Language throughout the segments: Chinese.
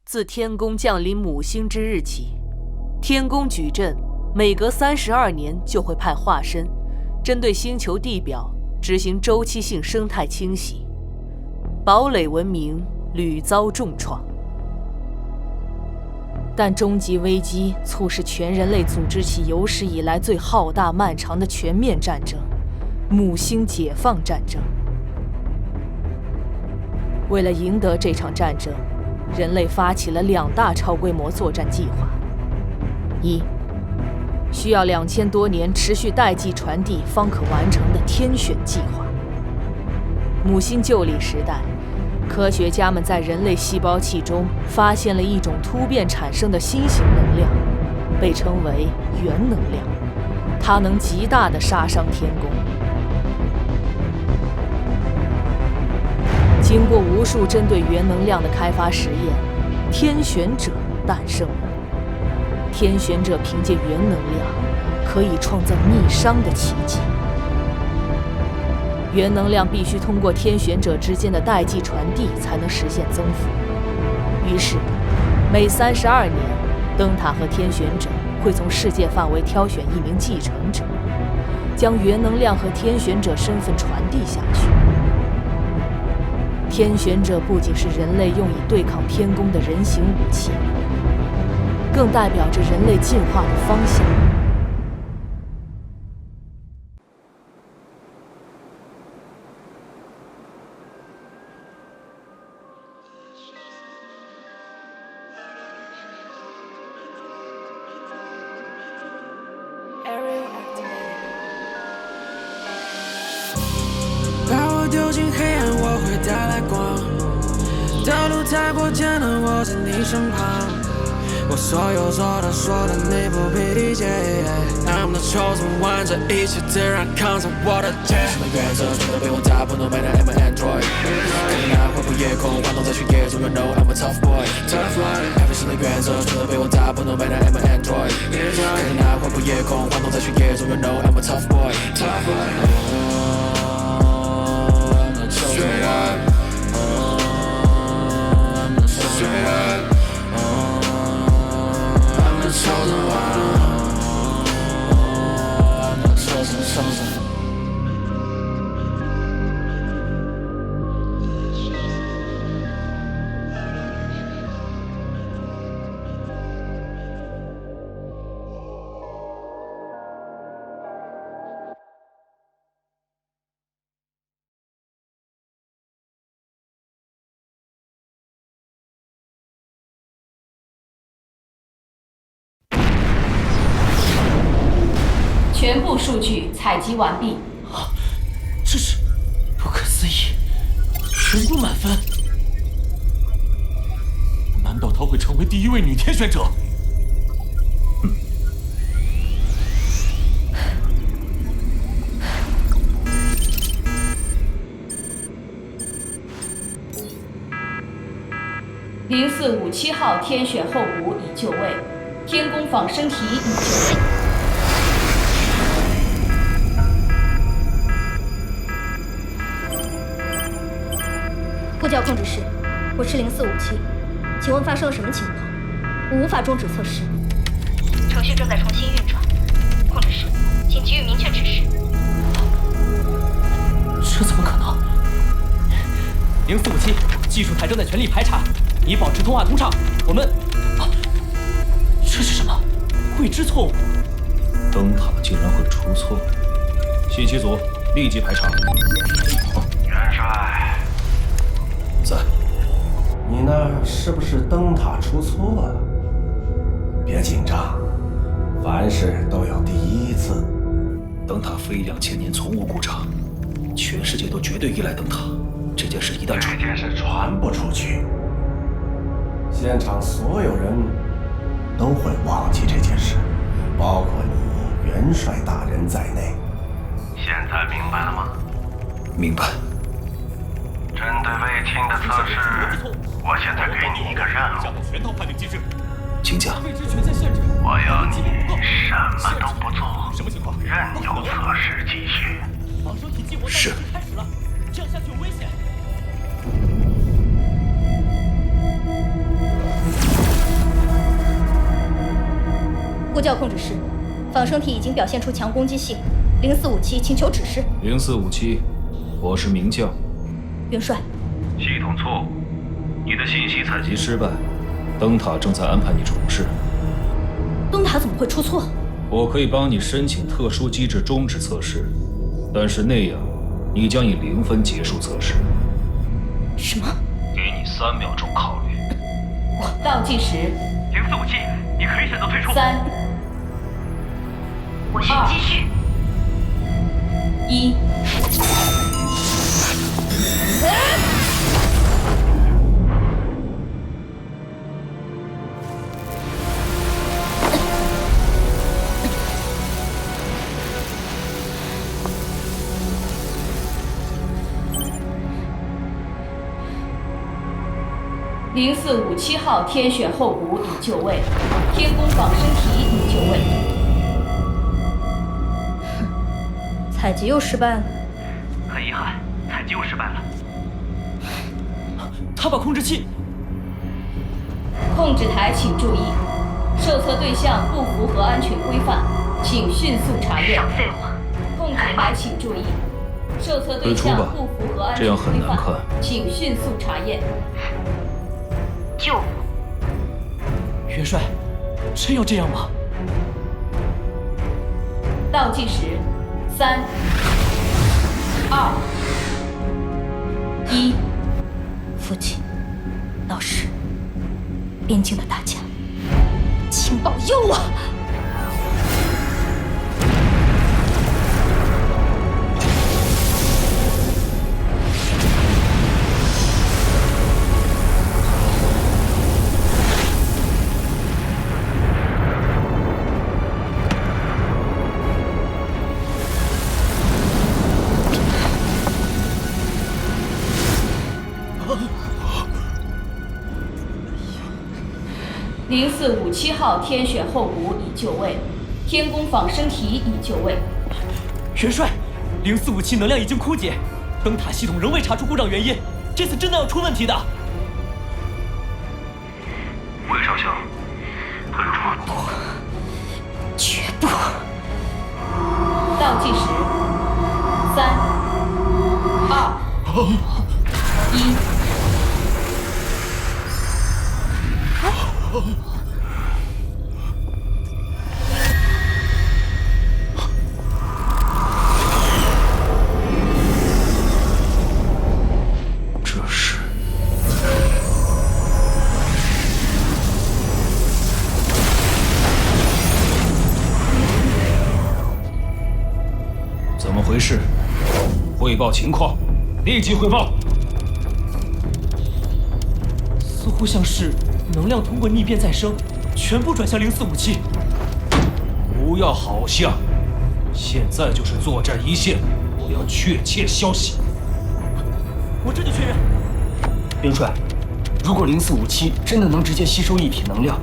自天宫降临母星之日起，天宫矩阵每隔32年就会派化身，针对星球地表执行周期性生态清洗，堡垒文明屡遭重创。但终极危机促使全人类组织起有史以来最浩大漫长的全面战争——母星解放战争。为了赢得这场战争，人类发起了2大超规模作战计划：一，需要2000多年持续代际传递方可完成的天选计划。母星旧历时代，科学家们在人类细胞器中发现了一种突变产生的新型能量，被称为原能量，它能极大地杀伤天宫。经过无数针对原能量的开发实验，天选者诞生了。天选者凭借原能量，可以创造逆熵的奇迹。原能量必须通过天选者之间的代际传递才能实现增幅。于是，每32年，灯塔和天选者会从世界范围挑选1名继承者，将原能量和天选者身份传递下去。天选者不仅是人类用以对抗天宫的人形武器，更代表着人类进化的方向。把我丢进黑暗，我会带来光。道路太过艰难，我在你身旁。我所有做的说的你不必理解。I'm the chosen one， 这一切自然扛在我的肩。什么原则全都被我打破 ，No matter I'm an android。看你那恢复夜空，晃动在血液中 ，You know I'm a tough boy。Tough life，every 新的原则全都被我打破 ，No matter I'm an android。看你那恢复夜空，晃动在血液中 ，You know I'm a tough boy。Tough life。I'm the chosen one。I'm the chosen one。I'm the chosen one。I'm the chosen。全部数据采集完毕。这是不可思议，全部满分。难道她会成为第1位女天选者？0457号天选候补已就位，天宫仿生体已就位。呼叫控制室，我是0457，请问发生了什么情况？我无法终止测试。程序正在重新运转，控制室，请给予明确指示。这怎么可能？0457，技术台正在全力排查，已保持通话通畅。我们……这是什么？未知错误？灯塔竟然会出错？信息组立即排查。元帅。在，你那是不是灯塔出错了？别紧张，凡事都有第一次。灯塔飞2000年从无故障，全世界都绝对依赖灯塔。这件事一旦传不出去，现场所有人都会忘记这件事，包括你元帅大人在内。现在明白了吗？明白。针对卫青的测试，我现在给你一个任务，全套判定机制，请讲。我要你什么都不做，什么情况？任由测试继续。是。这样下去有危险。呼叫控制室，仿生体已经表现出强攻击性。0457请求指示。0457，我是明将。元帅，系统错误，你的信息采集失败，灯塔正在安排你重试。灯塔怎么会出错？我可以帮你申请特殊机制终止测试，但是那样你将以0分结束测试。什么？给你3秒钟考虑。倒计时0457，你可以选择退出。3，我需继续。 1。0457号天选候补已就位，天宫仿生体已就位。采集又失败了。很遗憾，采集又失败了。他把控制器。控制台请注意，受测对象不符合安全规范，请迅速查验。控制台请注意，受测对象不符合安全规范，请迅速查验。 救我！元帅，真要这样吗？倒计时，3、2、1。父亲，老师，边境的大家，请保佑我！ 0457号天选候补已就位，天宫仿生体已就位。元帅，0457能量已经枯竭，灯塔系统仍未查出故障原因，这次真的要出问题的。魏少校，退出。绝不！倒计时，3、2、1。 这是怎么回事？汇报情况，立即汇报。似乎像是。 能量通过逆变再生，全部转向0457。不要好像，现在就是作战一线，我要确切消息。我这就确认。元帅，如果0457真的能直接吸收一体能量，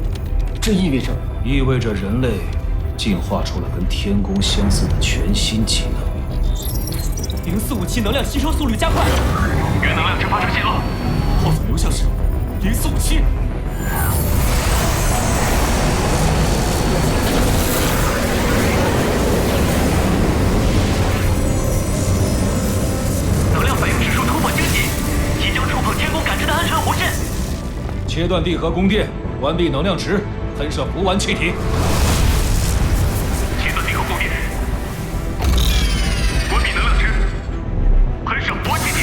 这意味着人类进化出了跟天宫相似的全新技能。0457能量吸收速率加快，原能量值发生泄漏，后总流向是0457。 能量反应指数突破惊喜，即将触碰天宫感知的安全弧线。切断地核供电，关闭能量池，喷射补完气体。切断地核供电，关闭能量池，喷射补完气体。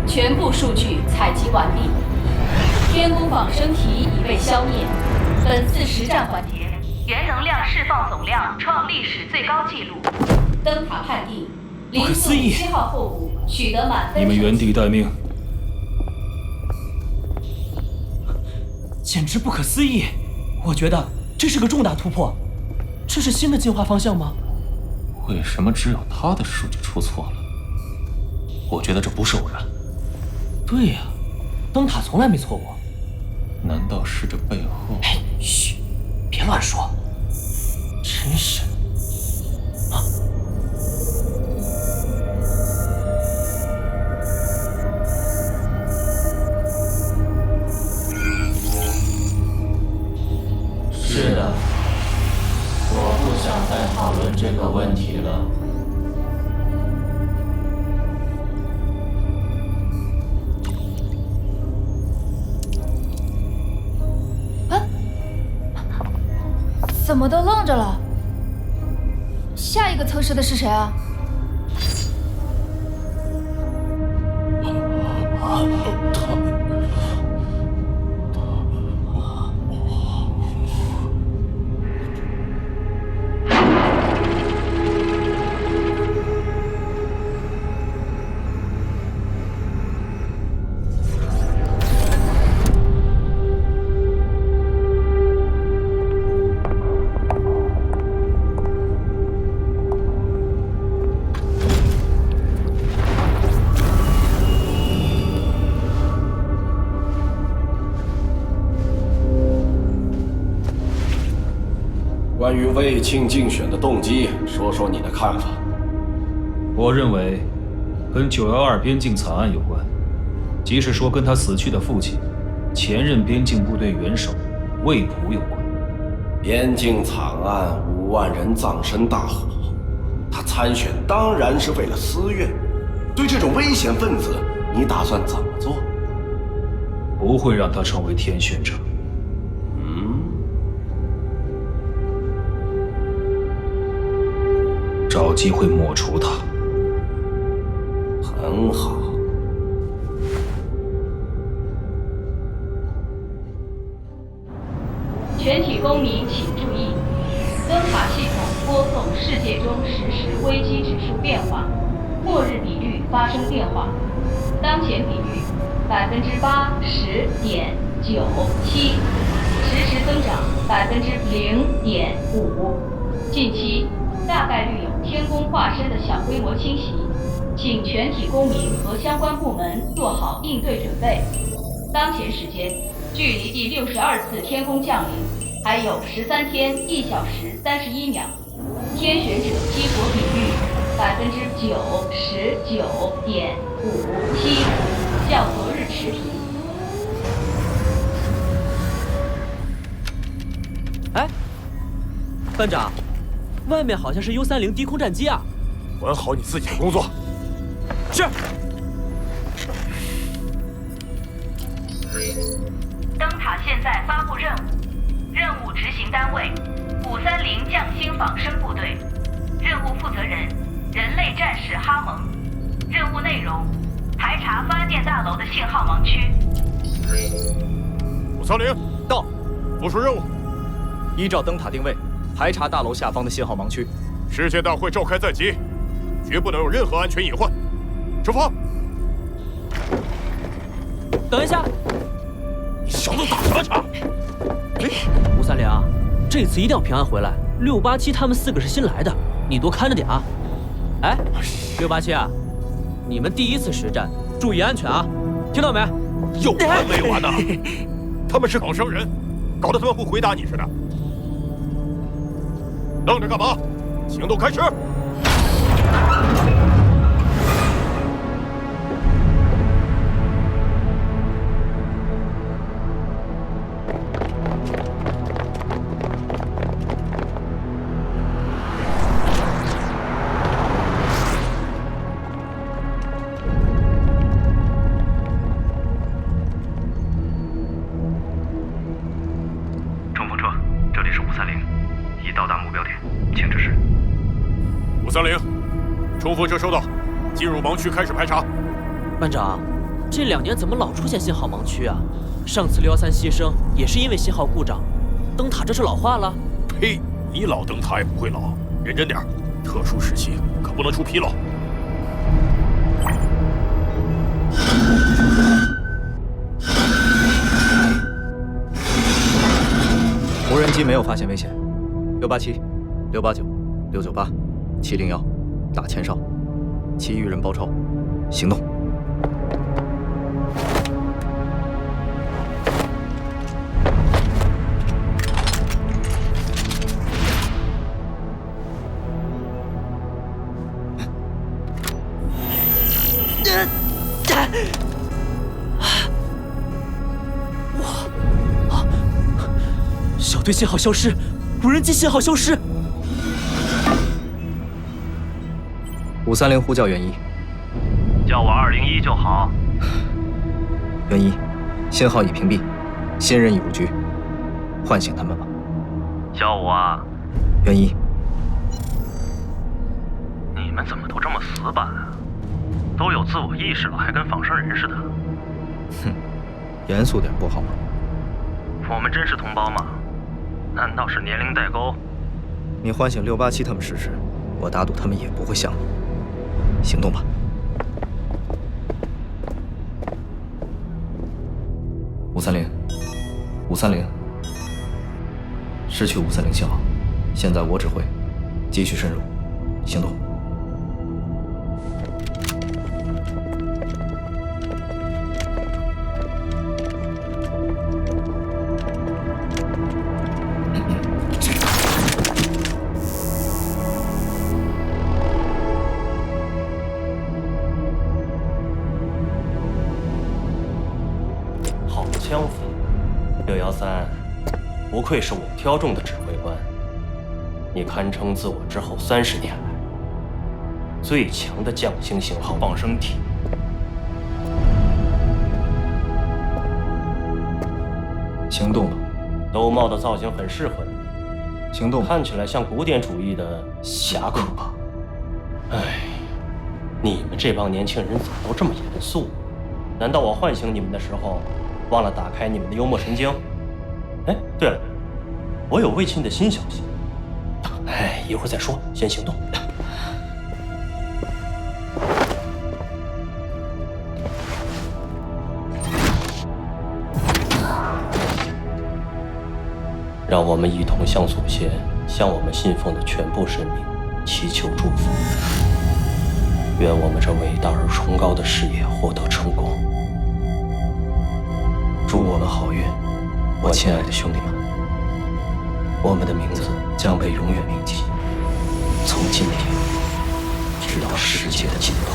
全部数据采集完毕，天宫仿生体已被消灭。本次实战环节，原能量释放总量创历史最高纪录。灯塔判定047号候补取得满分。你们原地待命。简直不可思议！我觉得这是个重大突破。这是新的进化方向吗？为什么只有他的数据出错了？我觉得这不是偶然。对呀，灯塔从来没错过。难道是这背后？哎，嘘，别乱说。真是啊！是的，我不想再讨论这个问题了。怎么都愣着了？下一个测试的是谁啊？关于卫青竞选的动机，说说你的看法。我认为，跟912边境惨案有关，即是说跟他死去的父亲，前任边境部队元首魏普有关。边境惨案，5万人葬身大火，他参选当然是为了私怨。对这种危险分子，你打算怎么做？不会让他成为天选者。找机会抹除他。很好。全体公民请注意，灯塔系统播送世界中实时危机指数变化，末日比率发生变化，当前比率80.97%，实时增长0.5%。近期大概率有天宫化身的小规模侵袭，请全体公民和相关部门做好应对准备。当前时间，距离第62次天宫降临还有13天1小时31秒，天选者激活比率99.57%，较昨日持平。哎，班长。外面好像是U30低空战机啊！管好你自己的工作。是。灯塔现在发布任务，任务执行单位530匠心仿生部队，任务负责人人类战士哈蒙，任务内容排查发电大楼的信号盲区。530到，复述任务，依照灯塔定位。排查大楼下方的信号盲区。世界大会召开在即，绝不能有任何安全隐患。出发！等一下，你小子打什么岔？530啊，这次一定要平安回来。687他们4个是新来的，你多看着点啊。哎，687啊，你们第一次实战，注意安全啊，听到没？有完没完呢？他们是搞生人，搞得他们不回答你似的。愣着干嘛？行动开始！冲锋车，这里是530，已到达目标点，请指示。530，冲锋车收到，进入盲区开始排查。班长，这2年怎么老出现信号盲区啊？上次613牺牲也是因为信号故障，灯塔这是老化了？呸！你老灯塔也不会老，认真点，特殊时期可不能出纰漏。机没有发现危险。687、689、698、701，打前哨，其余人包抄，行动。小队信号消失，无人机信号消失。530呼叫袁一，叫我201就好。袁一，信号已屏蔽，新人已入局，唤醒他们吧。叫我啊。袁一，你们怎么都这么死板啊？都有自我意识了，还跟仿生人似的。哼，严肃点不好吗？我们真是同胞吗？难道是年龄代沟？你唤醒687他们试试，我打赌他们也不会像你。行动吧。530，失去530信号，现在我指挥，继续深入，行动。枪法，613，不愧是我挑中的指挥官，你堪称自我之后30年来最强的匠心型号仿生体。行动吧。兜帽的造型很适合你，行动吧。看起来像古典主义的侠客吧？哎，你们这帮年轻人怎么都这么严肃？难道我唤醒你们的时候忘了打开你们的幽默神经？哎，对了，我有魏庆的新消息。哎，一会儿再说，先行动。让我们一同向祖先，向我们信奉的全部神明祈求祝福。愿我们这伟大而崇高的事业获得成功。祝我们好运，我亲爱的兄弟们！我们的名字将被永远铭记，从今天直到世界的尽头。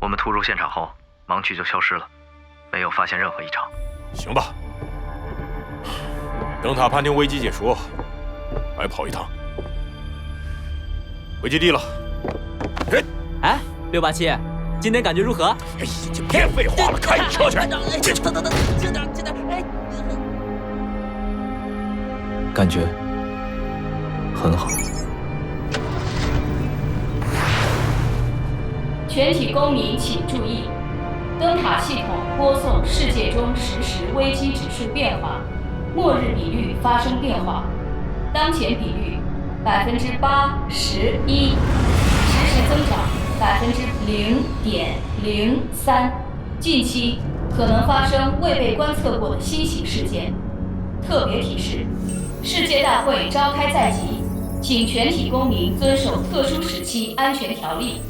我们突入现场后，盲区就消失了。没有发现任何异常。行吧，灯塔判定危机解除，来跑一趟。回基地了。哎，687，今天感觉如何？哎，就别废话了，开车去。等，轻点。哎，感觉很好。全体公民请注意。灯塔系统播送世界中实时危机指数变化，末日比率发生变化，当前比率81%，实时增长0.03%，近期可能发生未被观测过的新型事件。特别提示：世界大会召开在即，请全体公民遵守特殊时期安全条例。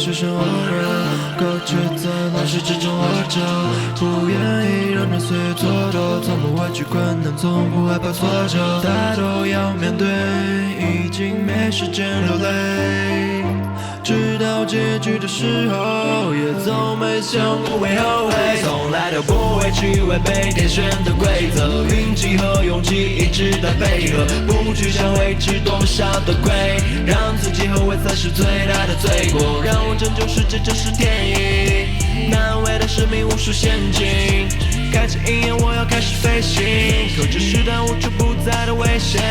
是生活热，隔绝在乱世之中活着，不愿意让人岁月蹉跎，从不畏惧困难，从不害怕挫折，大都要面对，已经没时间流泪。知道结局的时候，也从没想过会后悔，从来都不会去违背天选的规则，运气和勇气一直在配合，不去想会吃多少的亏，让自己后悔才是最大的罪过，让我拯救世界这是天意，难为的生命无数陷阱，开启鹰眼我要开始飞行，可这时代无处不在的危险，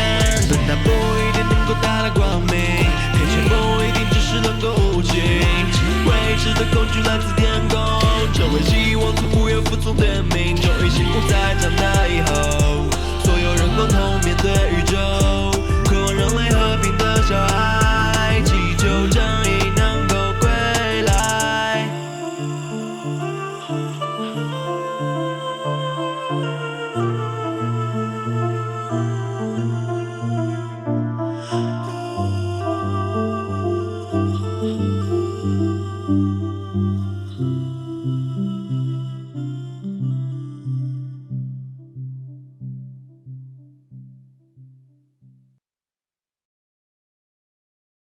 等待不一定能够带来光明，天气不一定只是能够无情，未知的恐惧来自